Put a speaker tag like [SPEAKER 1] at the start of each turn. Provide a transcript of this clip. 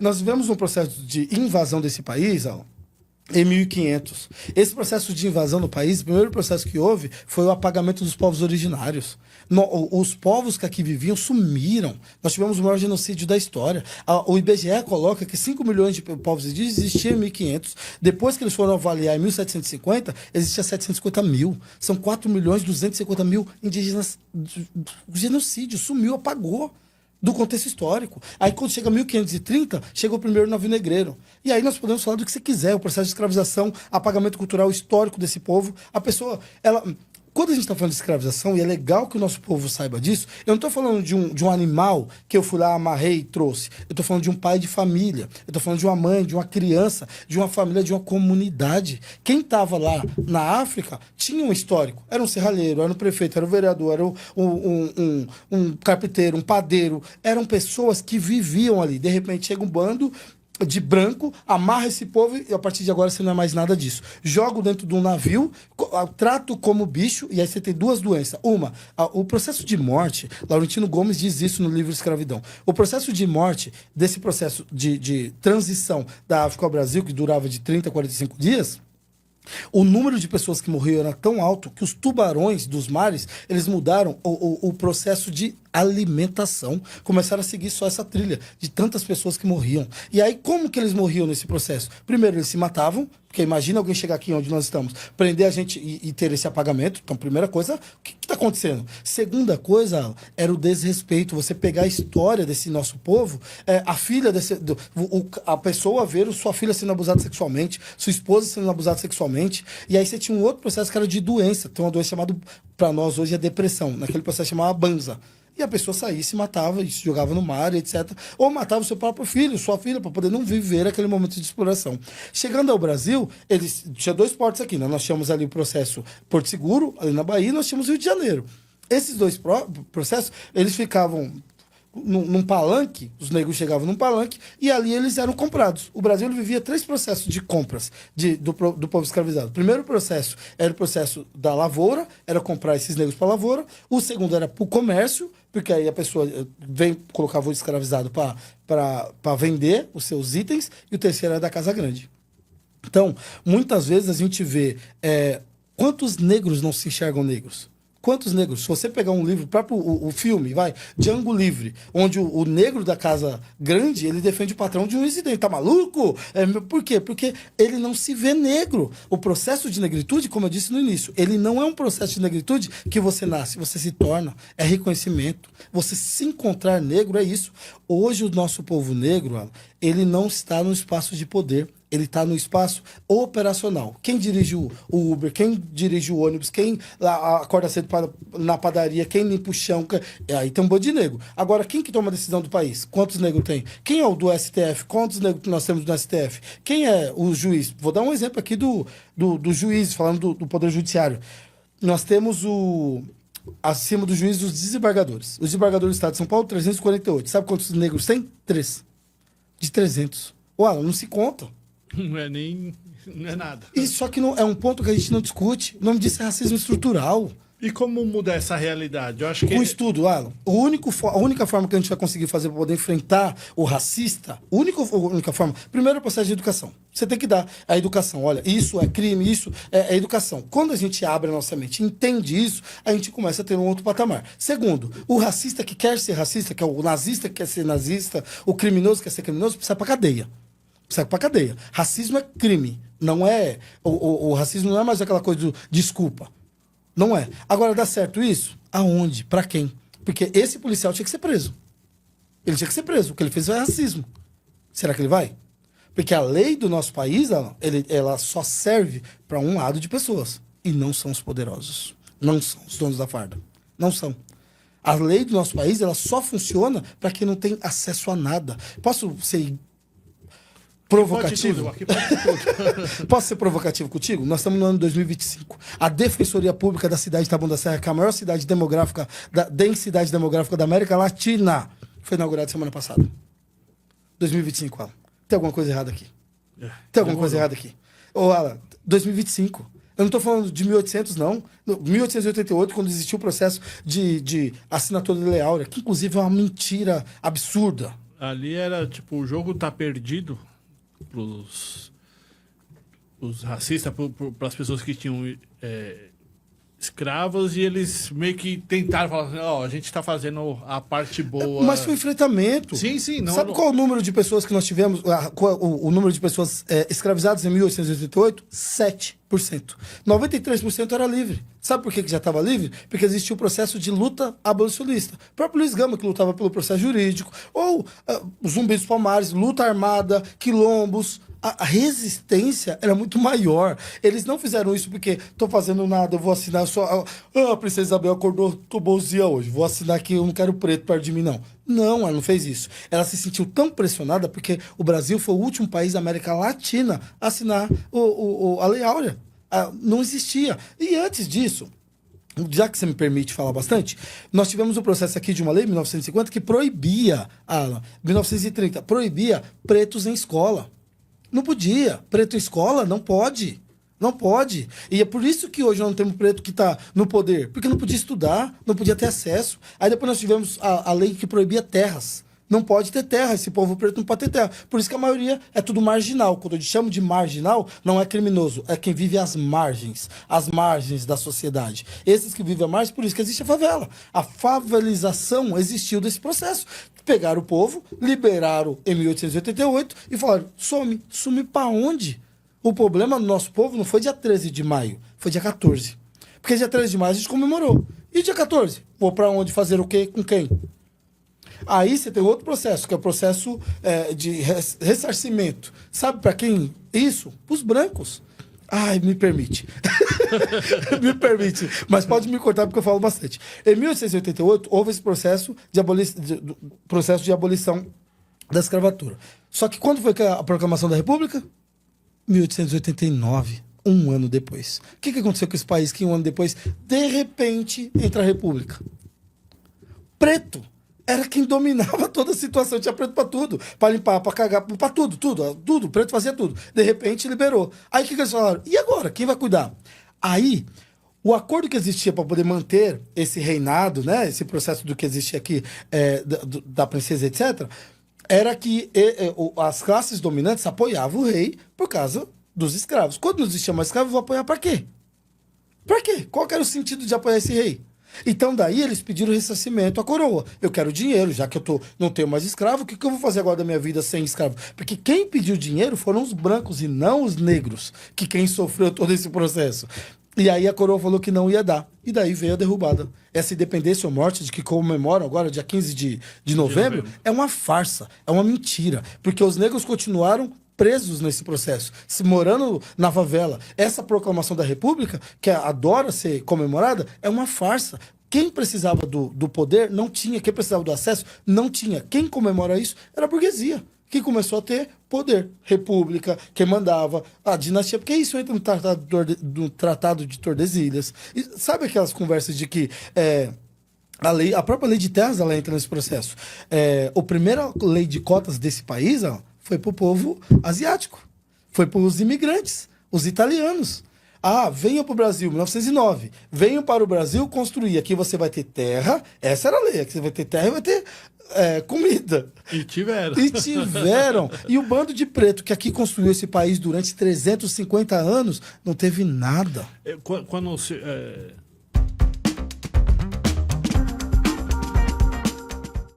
[SPEAKER 1] nós vivemos um processo de invasão desse país, Alan, em 1500. Esse processo de invasão no país, o primeiro processo que houve foi o apagamento dos povos originários. Os povos que aqui viviam sumiram. Nós tivemos o maior genocídio da história. O IBGE coloca que 5 milhões de povos indígenas existiam em 1500. Depois que eles foram avaliar em 1750, existia 750 mil. São 4 milhões e 250 mil indígenas. O genocídio sumiu, apagou do contexto histórico. Aí quando chega 1530, chega o primeiro navio negreiro. E aí nós podemos falar do que você quiser, o processo de escravização, apagamento cultural histórico desse povo. A pessoa, quando a gente está falando de escravização, e é legal que o nosso povo saiba disso, eu não estou falando de um animal que eu fui lá, amarrei e trouxe. Eu estou falando de um pai de família. Eu estou falando de uma mãe, de uma criança, de uma família, de uma comunidade. Quem estava lá na África tinha um histórico. Era um serralheiro, era um prefeito, era um vereador, era um carpinteiro, um padeiro. Eram pessoas que viviam ali. De repente chega um bando de branco, amarra esse povo e a partir de agora você não é mais nada disso. Jogo dentro de um navio, trato como bicho, e aí você tem duas doenças. O processo de morte, Laurentino Gomes diz isso no livro Escravidão. O processo de morte, desse processo de transição da África ao Brasil, que durava de 30 a 45 dias, o número de pessoas que morriam era tão alto que os tubarões dos mares, eles mudaram o processo de alimentação, começaram a seguir só essa trilha de tantas pessoas que morriam. E aí, como que eles morriam nesse processo? Primeiro, eles se matavam, porque imagina alguém chegar aqui onde nós estamos, prender a gente e ter esse apagamento. Então, primeira coisa, o que está acontecendo? Segunda coisa, era o desrespeito. Você pegar a história desse nosso povo, a filha a pessoa ver sua filha sendo abusada sexualmente, sua esposa sendo abusada sexualmente, e aí você tinha um outro processo que era de doença. Tem uma doença chamada, para nós hoje, é depressão. Naquele processo chamava banza. E a pessoa saía, se matava, e se jogava no mar, etc. Ou matava o seu próprio filho, sua filha, para poder não viver aquele momento de exploração. Chegando ao Brasil, eles tinha dois portos aqui, né? Nós tínhamos ali o processo Porto Seguro, ali na Bahia, e nós tínhamos Rio de Janeiro. Esses dois processos, eles ficavam num palanque, os negros chegavam num palanque, e ali eles eram comprados. O Brasil ele vivia 3 processos de compras do povo escravizado. O primeiro processo era o processo da lavoura, era comprar esses negros para a lavoura. O segundo era para o comércio, porque aí a pessoa colocava o escravizado para vender os seus itens, e o terceiro era da Casa Grande. Então, muitas vezes a gente vê quantos negros não se enxergam negros. Quantos negros? Se você pegar um livro, o filme, Django Livre, onde o negro da Casa Grande, ele defende o patrão de um incidente. Tá maluco? Por quê? Porque ele não se vê negro. O processo de negritude, como eu disse no início, ele não é um processo de negritude que você nasce, você se torna. É reconhecimento. Você se encontrar negro é isso. Hoje o nosso povo negro, ele não está no espaço de poder. Ele está no espaço operacional. Quem dirige o Uber, quem dirige o ônibus, quem acorda cedo na padaria, quem limpa o chão, aí tem um bando de negro. Agora, quem que toma a decisão do país? Quantos negros tem? Quem é o do STF? Quantos negros que nós temos no STF? Quem é o juiz? Vou dar um exemplo aqui do juiz, falando do Poder Judiciário. Nós temos acima do juiz, os desembargadores. Os desembargadores do Estado de São Paulo, 348. Sabe quantos negros tem? 3. De 300. Ué, não se conta.
[SPEAKER 2] Não é nada.
[SPEAKER 1] E só que não, é um ponto que a gente não discute. O nome disso é racismo estrutural.
[SPEAKER 2] E como mudar essa realidade? Eu acho que...
[SPEAKER 1] Com estudo, Alan. A única forma que a gente vai conseguir fazer para poder enfrentar o racista, a única forma, primeiro é o processo de educação. Você tem que dar a educação. Olha, isso é crime, isso é educação. Quando a gente abre a nossa mente, entende isso, a gente começa a ter um outro patamar. Segundo, o racista que quer ser racista, que é o nazista que quer ser nazista, o criminoso que quer ser criminoso, precisa ir pra cadeia. Precisa ir pra cadeia. Racismo é crime. Não é... O racismo não é mais aquela coisa do desculpa. Não é. Agora, dá certo isso? Aonde? Pra quem? Porque esse policial tinha que ser preso. Ele tinha que ser preso. O que ele fez foi racismo. Será que ele vai? Porque a lei do nosso país, ela só serve para um lado de pessoas. E não são os poderosos. Não são os donos da farda. Não são. A lei do nosso país, ela só funciona para quem não tem acesso a nada. Posso ser provocativo?
[SPEAKER 2] Aqui pode tudo.
[SPEAKER 1] Posso ser provocativo contigo? Nós estamos no ano 2025. A Defensoria Pública da cidade de Taboão da Serra, que é a maior cidade demográfica, densidade demográfica da América Latina, foi inaugurada semana passada. 2025, Alan. Tem alguma coisa errada aqui? Tem alguma coisa errada aqui? Ô, Alan, 2025. Eu não estou falando de 1800, não. 1888, quando existiu o processo de assinatura de Lei Áurea, que inclusive é uma mentira absurda.
[SPEAKER 2] Ali era, tipo, o jogo tá perdido pros os racistas, para as pessoas que tinham escravos, e eles meio que tentaram falar assim, ó, a gente tá fazendo a parte boa.
[SPEAKER 1] Mas foi um enfrentamento.
[SPEAKER 2] Sim, sim. Não,
[SPEAKER 1] Sabe qual é o número de pessoas que nós tivemos, o número de pessoas escravizadas em 1888? 7%. 93% era livre. Sabe por que já estava livre? Porque existia o processo de luta abolicionista. O próprio Luiz Gama, que lutava pelo processo jurídico, ou os Zumbi dos Palmares, luta armada, quilombos. A resistência era muito maior. Eles não fizeram isso porque tô fazendo nada, eu vou assinar só. A Princesa Isabel acordou, tomou os dias hoje. Vou assinar que eu não quero preto perto de mim, não. Não, ela não fez isso. Ela se sentiu tão pressionada porque o Brasil foi o último país da América Latina a assinar a Lei Áurea. Não existia. E antes disso, já que você me permite falar bastante, nós tivemos um processo aqui de uma lei, 1950, que proibia, 1930, proibia pretos em escola. Não podia. Preto em escola, não pode. Não pode. E é por isso que hoje nós não temos preto que está no poder. Porque não podia estudar, não podia ter acesso. Aí depois nós tivemos a lei que proibia terras. Não pode ter terra, esse povo preto não pode ter terra. Por isso que a maioria é tudo marginal. Quando eu chamo de marginal, não é criminoso, é quem vive às margens da sociedade. Esses que vivem à margem, por isso que existe a favela. A favelização existiu desse processo. Pegaram o povo, liberaram em 1888 e falaram, some pra onde? O problema do nosso povo não foi dia 13 de maio, foi dia 14. Porque dia 13 de maio a gente comemorou. E dia 14? Vou pra onde? Fazer o quê? Com quem? Aí você tem outro processo, que é o processo de ressarcimento. Sabe para quem? Isso? Os brancos. Ai, me permite. Me permite. Mas pode me cortar porque eu falo bastante. Em 1888, houve esse processo de abolição da escravatura. Só que quando foi a proclamação da República? 1889. Um ano depois. O que aconteceu com esse país que um ano depois, de repente, entra a República? Preto era quem dominava toda a situação. Tinha preto pra tudo. Pra limpar, pra cagar, pra tudo. Tudo. Preto fazia tudo. De repente, liberou. Aí o que eles falaram? E agora? Quem vai cuidar? Aí, o acordo que existia para poder manter esse reinado, né? Esse processo do que existia aqui, da princesa, etc., era que as classes dominantes apoiavam o rei por causa dos escravos. Quando não existia mais escravos, eu vou apoiar pra quê? Pra quê? Qual que era o sentido de apoiar esse rei? Então, daí, eles pediram ressarcimento à coroa. Eu quero dinheiro, já que eu não tenho mais escravo, o que eu vou fazer agora da minha vida sem escravo? Porque quem pediu dinheiro foram os brancos e não os negros, que quem sofreu todo esse processo. E aí a coroa falou que não ia dar. E daí veio a derrubada. Essa independência ou morte de que comemoram agora, dia 15 de novembro, é uma farsa, é uma mentira. Porque os negros continuaram presos nesse processo, se morando na favela. Essa proclamação da República, que adora ser comemorada, é uma farsa. Quem precisava do poder não tinha, quem precisava do acesso não tinha. Quem comemora isso era a burguesia, que começou a ter poder. República, quem mandava, a dinastia, porque isso entra no Tratado de Tordesilhas. E sabe aquelas conversas de que a própria lei de terras ela entra nesse processo? A primeira lei de cotas desse país foi para o povo asiático, foi para os imigrantes, os italianos. Venham para o Brasil, 1909. Venham para o Brasil construir. Aqui você vai ter terra. Essa era a lei. Aqui você vai ter terra e vai ter comida.
[SPEAKER 2] E tiveram.
[SPEAKER 1] E o bando de preto que aqui construiu esse país durante 350 anos não teve nada.
[SPEAKER 2] Quando